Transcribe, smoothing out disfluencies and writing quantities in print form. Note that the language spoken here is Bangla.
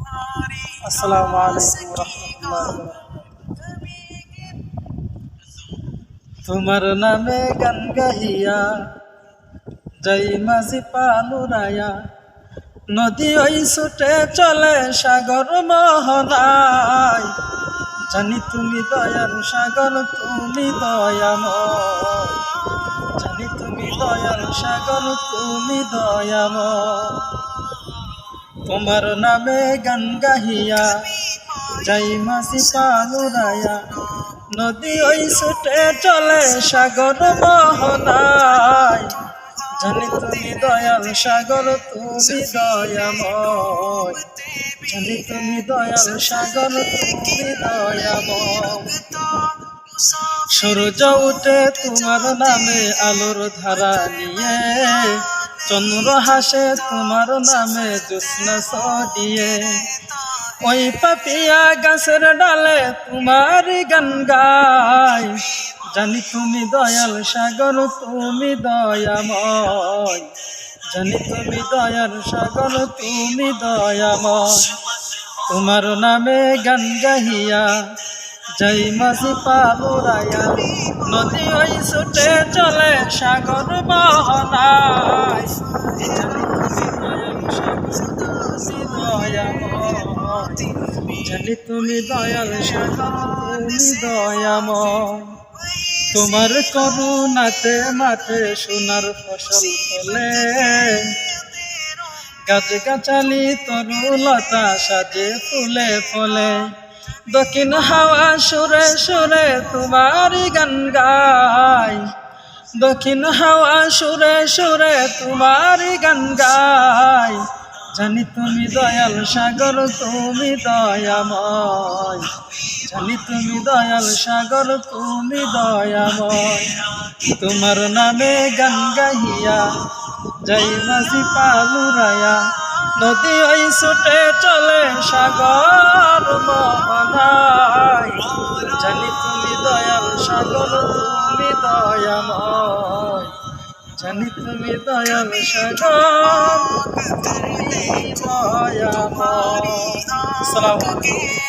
আসসালামু আলাইকুম রহমতুল্লাহ। তোমার নামে গান গাইয়া যাই মাঝি পালুরায়া, নদী ওই ছুটে চলে সাগর মোহনায়। জানি তুমি দয়ার সাগর, তুমি দয়াময়। জানি তুমি দয়ার সাগর, তুমি দয়াময়। তোমার নামে গান গাহিয়া যাই মাঝি পালুরায়া, নদী ওই ছুটে চলে সাগর মোহনায়। জানি তুমি দয়াল সাগর, তুমি দয়াময়। জানি তুমি দয়াল সাগর, তুমি দয়াময়। সূর্য উঠে তোমার নামে আলোর ধারা নিয়ে, চন্দ্র হাসে তোমার নামে জ্যোৎস্না ছড়িয়ে। ওই পাপিয়া গাছের ডালে তোমার গান গায়। জানি তুমি দয়াল সাগর, তুমি দয়াময়। জানি তুমি দয়াল সাগর, তুমি দয়াময়। তোমার নামে গান গাহিয়া যাই মাঝি পালুরায়া, নদী ওই ছুটে চলে সাগর মোহনায়। জানি তুমি দয়াল সাগর, তুমি দয়াময়। জানি তুমি দয়াল সাগর, তুমি দয়াময়। তোমার করুণাতে মাঠে সোনার ফসল ফলে, গাছ গাছালি তরুলতা সাজে ফুলে ফলে। দক্ষিণ হাওয়া সুরে সুরে তোমার গান গায়। দক্ষিণ হাওয়া সুরে সুরে তোমার গান গায়। জানি তুমি দয়াল সাগর, তুমি দয়াময়। জানি তুমি দয়াল সাগর, তুমি দয়াময়। তোমার নামে গান গাহিয়া যাই মাঝি পালুরায়া, নদী ওই ছুটে চলে সাগর মোহনায়। জানি তুমি দয়াল সাগর, তুমি দয়াময়। জানি তুমি দয়াল সাগর, তুমি দয়াময়। আসসালামু আলাইকুম।